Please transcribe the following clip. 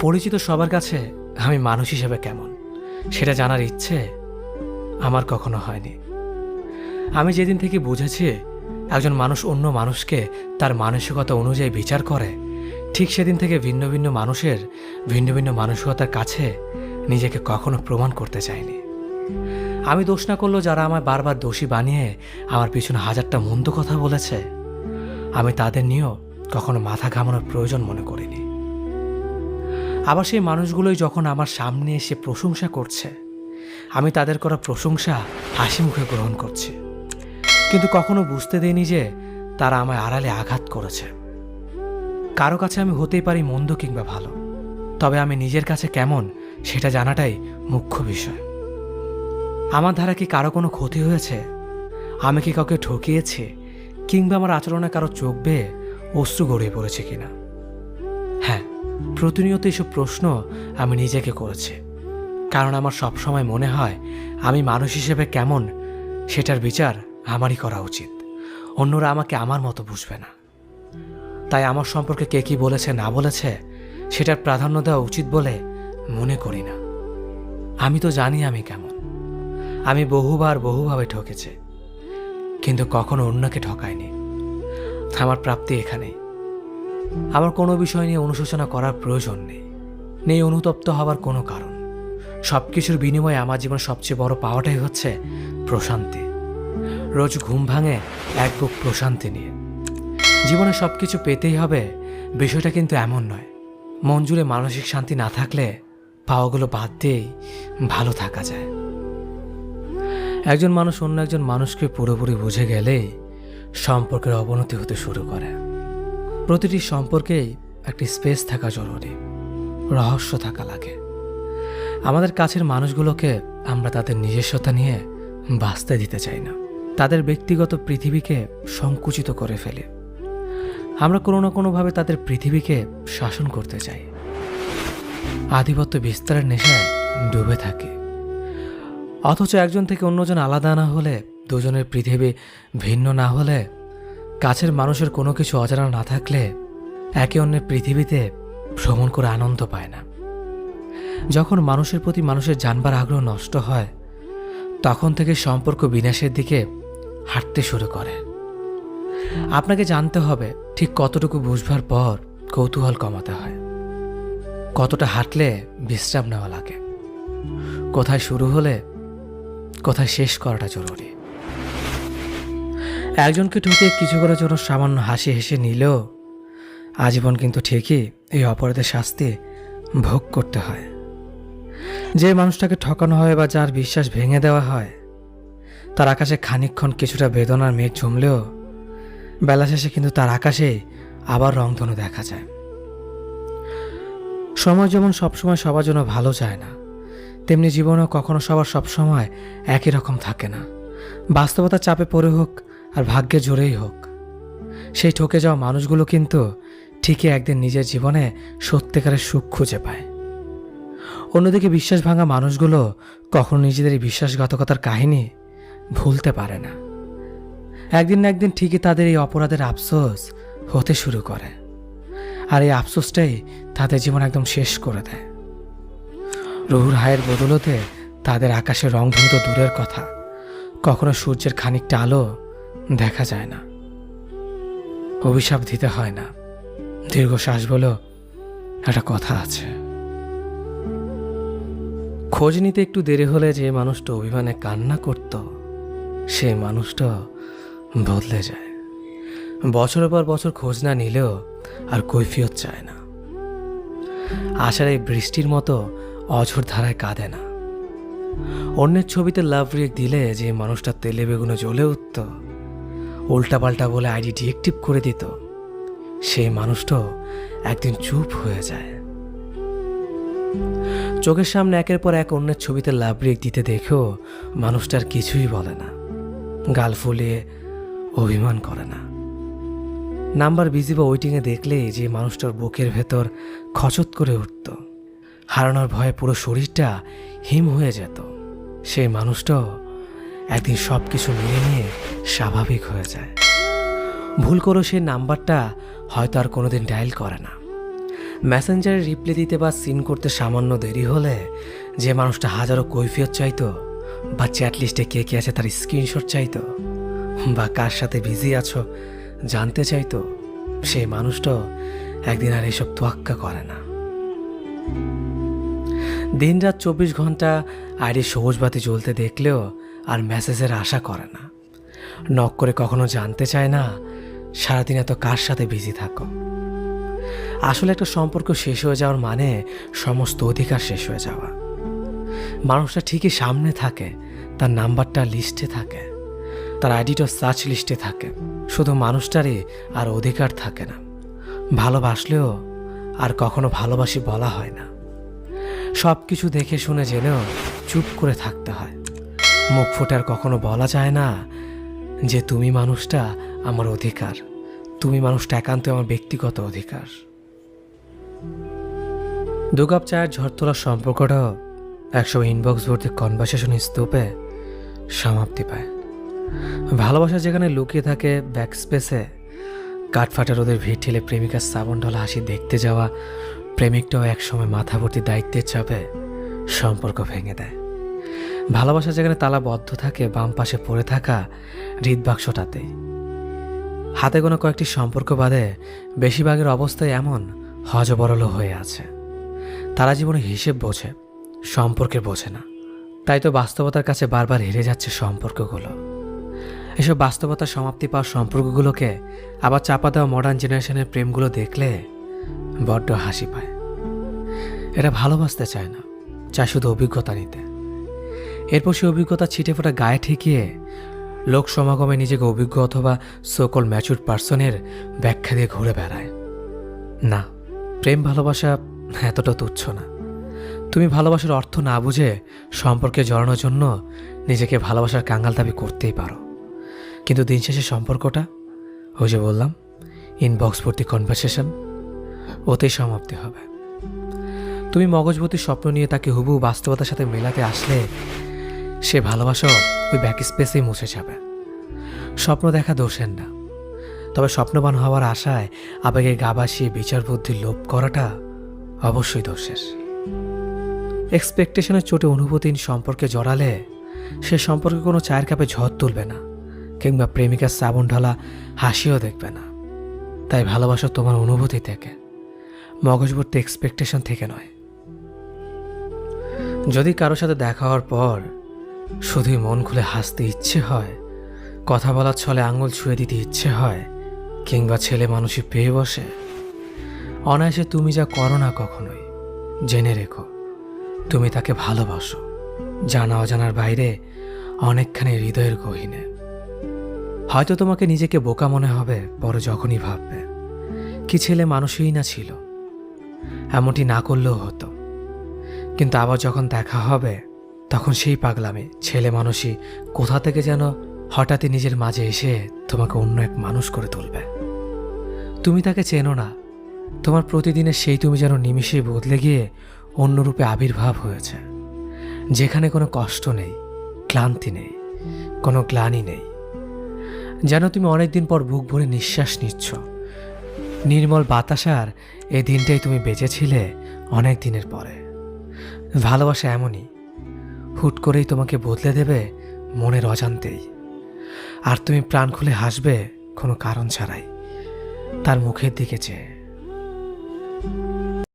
পরিচিত সবার কাছে আমি মানুষ হিসেবে কেমন সেটা জানার ইচ্ছে আমার কখনো হয়নি। আমি যেদিন থেকে বুঝেছি একজন মানুষ অন্য মানুষকে তার মানসিকতা অনুযায়ী বিচার করে, ঠিক সেদিন থেকে ভিন্ন ভিন্ন মানুষের ভিন্ন ভিন্ন মানসিকতার কাছে নিজেকে কখনো প্রমাণ করতে চাইনি। আমি দোষ না করলেও যারা আমায় বারবার দোষী বানিয়ে আমার পিছনে হাজারটা মন্দ কথা বলেছে, আমি তাদের নিয়েও কখনো মাথা ঘামানোর প্রয়োজন মনে করিনি। আবার সেই মানুষগুলোই যখন আমার সামনে এসে প্রশংসা করছে, আমি তাদের করা প্রশংসা হাসি মুখে গ্রহণ করছি, কিন্তু কখনো বুঝতে দেইনি যে তারা আমায় আড়ালে আঘাত করেছে। কারো কাছে আমি হতেই পারি মন্দ কিংবা ভালো, তবে আমি নিজের কাছে কেমন সেটা জানাটাই মুখ্য বিষয়। আমার দ্বারা কি কারো কোনো ক্ষতি হয়েছে? আমি কি কাউকে ঠকিয়েছি? কিংবা আমার আচরণে কারো চোখ বেয়ে অশ্রু গড়িয়ে পড়েছে কিনা? হ্যাঁ, প্রতিনিয়ত এসব প্রশ্ন আমি নিজেকে করেছি, কারণ আমার সবসময় মনে হয় আমি মানুষ হিসেবে কেমন সেটার বিচার আমারই করা উচিত। অন্যরা আমাকে আমার মতো বুঝবে না। তাই আমার সম্পর্কে কে কি বলেছে না বলেছে সেটার প্রাধান্য দেওয়া উচিত বলে মনে করি না। আমি তো জানি আমি কেমন। আমি বহুভাবে ঠকেছি, কিন্তু কখনো অন্যকে ঠকাইনি। আমার প্রাপ্তি এখানেই। আমার কোনো বিষয় নিয়ে অনুশোচনা করার প্রয়োজন নেই অনুতপ্ত হবার কোনো কারণ। সব কিছুর বিনিময়ে আমার জীবনের সবচেয়ে বড় পাওয়াটাই হচ্ছে প্রশান্তি। রোজ ঘুম ভাঙে এক বুক প্রশান্তি নিয়ে। জীবনে সব কিছু পেতেই হবে বিষয়টা কিন্তু এমন নয়। মন জুড়ে মানসিক শান্তি না থাকলে পাওয়াগুলো বাদ দিয়েই ভালো থাকা যায়। একজন মানুষ অন্য একজন মানুষকে পুরোপুরি বুঝে গেলেই সম্পর্কের অবনতি হতে শুরু করে। প্রতিটি সম্পর্কেই একটি স্পেস থাকা জরুরি, রহস্য থাকা লাগে। আমাদের কাছের মানুষগুলোকে আমরা তাদের নিজস্বতা নিয়ে বাঁচতে দিতে চাই না। তাদের ব্যক্তিগত পৃথিবীকে সংকুচিত করে ফেলি। আমরা কোনো না কোনোভাবে তাদের পৃথিবীকে শাসন করতে চাই। আধিপত্য বিস্তারের নেশায় ডুবে থাকি। অথচ একজন থেকে অন্যজন আলাদা না হলে, দুজনের পৃথিবী ভিন্ন না হলে, কাছের মানুষের কোনো কিছু অজানা না থাকলে একে অন্যের পৃথিবীতে ভ্রমণ করে আনন্দ পায় না। যখন মানুষের প্রতি মানুষের জানবার আগ্রহ নষ্ট হয়, তখন থেকে সম্পর্ক বিনাশের দিকে হাঁটতে শুরু করে। আপনাকে জানতে হবে ঠিক কতটুকু বুঝবার পর কৌতূহল কমাতে হয়, কতটা হাঁটলে বিশ্রাম নেওয়া লাগে, কোথায় শুরু হলে কোথায় শেষ করাটা জরুরি। একজনকে ঠকে কিছু করার জন্য সামান্য হাসি হেসে নিলেও আজীবন কিন্তু ঠিকই এই অপরাধের শাস্তি ভোগ করতে হয়। যে মানুষটাকে ঠকানো হয় বা যার বিশ্বাস ভেঙে দেওয়া হয়, তার আকাশে খানিকক্ষণ কিছুটা বেদনার মেঘ জমলেও বেলা শেষে কিন্তু তার আকাশে আবার রংধনু দেখা যায়। সময় যেমন সবসময় সবার জন্য ভালো চায় না, তেমনি জীবনেও কখনো সবার সবসময় একই রকম থাকে না। বাস্তবতার চাপে পড়ে হোক আর ভাগ্যের জোরেই হোক, সেই ঠকে যাওয়া মানুষগুলো কিন্তু ঠিকই একদিন নিজের জীবনে সত্যিকারের সুখ খুঁজে পায়। অন্যদিকে বিশ্বাস ভাঙা মানুষগুলো কখনো নিজেদের এই বিশ্বাসঘাতকতার কাহিনী ভুলতে পারে না। একদিন না একদিন ঠিকই তাদের এই অপরাধের আফসোস হতে শুরু করে, আর এই আফসোসটাই তাদের জীবন একদম শেষ করে দেয়। রুহুর হায়ের বদলতে তাদের আকাশে রংধনু তো দূরের কথা, কখনো সূর্যের খানিকটা আলো দেখা যায় না। অভিশাপ দিতে হয় না, দীর্ঘশ্বাস বলেও একটা কথা আছে। খোঁজ নিতে একটু দেরি হলে যে মানুষটা অভিমানে কান্না করত, সেই মানুষটা বদলে যায়। বছরের পর বছর খোঁজ না নিলেও আর কৈফিয়ত চায় না। আশার এই বৃষ্টির মতো অঝোর ধারায় কাঁদে না। অন্যের ছবিতে লাভ রিয়েক্ট দিলে যে মানুষটা তেলে বেগুনে জ্বলে উঠত, উল্টাপাল্টা বলে আইডি ডিএক্টিভ করে দিত, সেই মানুষটাও একদিন চুপ হয়ে যায়। চোখের সামনে একের পর এক অন্যের ছবিতে লাভ রিয়েক্ট দিতে দেখেও মানুষটার কিছুই বলে না, গাল ফুলিয়ে অভিমান করে না। নাম্বার বিজি বা ওয়েটিংয়ে দেখলেই যে মানুষটার বুকের ভেতর খচত করে উঠত, হারানোর ভয়ে পুরো শরীরটা হিম হয়ে যেত, সেই মানুষটাও একদিন সব কিছু মেনে নিয়ে স্বাভাবিক হয়ে যায়। ভুল করেও সেই নাম্বারটা হয়তো আর কোনোদিন ডায়াল করে না, মেসেঞ্জারে রিপ্লাই দিতে বা সিন করতে সামান্য দেরি হলে যে মানুষটা হাজারো কৈফিয়ত চাইতো, বা চ্যাট লিস্টে কে কে আছে তার স্ক্রিনশট চাইতো, বা কার সাথে বিজি আছো জানতে চাইতো, সেই মানুষটা একদিন আর এসব তোয়াক্কা করে না। দিনরাত 24 ঘন্টা আইডি সবুজ বাতি জ্বলতে দেখলেও আর মেসেজের আশা করে না। নক করে কখনো জানতে চায় না সারাদিন এত কার সাথে বিজি থাকো। আসলে একটা সম্পর্ক শেষ হয়ে যাওয়ার মানে সমস্ত অধিকার শেষ হয়ে যাওয়া। মানুষটা ঠিকই সামনে থাকে, তার নাম্বারটা লিস্টে থাকে, তার আইডিটা সার্চ লিস্টে থাকে, শুধু মানুষটারই আর অধিকার থাকে না। ভালোবাসলেও আর কখনো ভালোবাসি বলা হয় না। সব কিছু দেখে শুনে জেনেও চুপ করে থাকতে হয়। মুখ ফুটে আর কখনো বলা যায় না যে তুমি মানুষটা আমার অধিকার, তুমি মানুষটা একান্ত আমার ব্যক্তিগত অধিকার। 2 কাপ চায়ের ঝড় তোলার সম্পর্কটাও 100 ইনবক্স ভর্তি কনভারসেশন স্তূপে সমাপ্তি পায়। ভালোবাসা যেখানে লুকিয়ে থাকে ব্যাক স্পেসে, কাঠফাটা রোদের ভিড় ঠেলে প্রেমিকার শ্রাবণ ঢলা হাসি দেখতে যাওয়া প্রেমিকটাও একসময় মাথা ভর্তি দায়িত্বের চাপে সম্পর্ক ভেঙে দেয়। ভালোবাসা যেখানে তালাবদ্ধ থাকে বাম পাশে পড়ে থাকা হৃদবাক্সটাতেই। হাতে গোনা কয়েকটি সম্পর্ক বাদে বেশিরভাগের অবস্থায় এমন হজবরল হয়ে আছে। তারা জীবনে হিসেব বোঝে, সম্পর্কের বোঝে না। তাই তো বাস্তবতার কাছে বারবার হেরে যাচ্ছে সম্পর্কগুলো। এসব বাস্তবতার সমাপ্তি পাওয়া সম্পর্কগুলোকে আবার চাপা দেওয়া মডার্ন জেনারেশনের প্রেমগুলো দেখলে বড্ড হাসি পায়। এরা ভালোবাসতে চায় না, চায় শুধু অভিজ্ঞতা নিতে। এরপর সে অভিজ্ঞতা ছিটে ফোটা গায়ে ঠেকিয়ে লোক সমাগমে নিজেকে অভিজ্ঞ অথবা সোকল ম্যাচুর পার্সনের ব্যাখ্যা দিয়ে ঘুরে বেড়ায়। না, প্রেম ভালোবাসা এতটা তুচ্ছ না। তুমি ভালোবাসার অর্থ না বুঝে সম্পর্কে জড়ানোর জন্য নিজেকে ভালোবাসার কাঙ্গাল দাবি করতেই পারো, কিন্তু দিন শেষে সম্পর্কটা ওই যে বললাম ইনবক্স ভর্তি কনভারসেশন, ওতেই সমাপ্তি হবে। তুমি মগজভর্তি স্বপ্ন নিয়ে তাকে হুবহু বাস্তবতার সাথে মেলাতে আসলে সে ভালোবাসাও ওই ব্যাক স্পেসেই মুছে যাবে। স্বপ্ন দেখা দোষের না, তবে স্বপ্নবান হওয়ার আশায় আবেগে গা ভাসিয়ে বিচার বুদ্ধির লোভ করাটা অবশ্যই দোষের। এক্সপেকটেশনের চোটে অনুভূতিহীন সম্পর্কে জড়ালে সে সম্পর্কে কোনো চায়ের কাপে ঝড় তুলবে না, কিংবা প্রেমিকার শ্রাবণ ঢালা হাসিও দেখবে না। তাই ভালোবাসা তোমার অনুভূতি থেকে, মগজভর্তি এক্সপেকটেশন থেকে নয়। যদি কারোর সাথে দেখা হওয়ার পর শুধুই মন খুলে হাসতে ইচ্ছে হয়, কথা বলার ছলে আঙুল ছুঁয়ে দিতে ইচ্ছে হয়, কিংবা ছেলে মানুষই পেয়ে বসে, অনায়াসে তুমি যা করো না কখনোই, জেনে রেখো তুমি তাকে ভালোবাসো, জানা অজানার বাইরে অনেকখানি হৃদয়ের গহীনে। হয়তো তোমাকে নিজেকে বোকা মনে হবে বড় যখনই ভাববে কি ছেলে মানুষই না ছিল, এমনটি না করলেও হতো। কিন্তু আবার যখন দেখা হবে তখন সেই পাগলামে ছেলে মানুষই কোথা থেকে যেন হঠাৎই নিজের মাঝে এসে তোমাকে অন্য এক মানুষ করে তুলবে। তুমি তাকে চেনো না, তোমার প্রতিদিনের সেই তুমি যেন নিমিষেই বদলে গিয়ে অন্য রূপে আবির্ভাব হয়েছে, যেখানে কোনো কষ্ট নেই, ক্লান্তি নেই, কোনো গ্লানি নেই। যেন তুমি অনেকদিন পর বুক ভরে নিঃশ্বাস নিচ্ছ। নির্মল বাতাসার এই দিনটাই তুমি বেঁচেছিলে অনেক দিনের পরে। ভালোবাসা এমনই, হুট করেই তোমাকে বদলে দেবে মনের অজান্তেই। আর তুমি প্রাণ খুলে হাসবে কোনো কারণ ছাড়াই তার মুখের দিকে চেয়ে।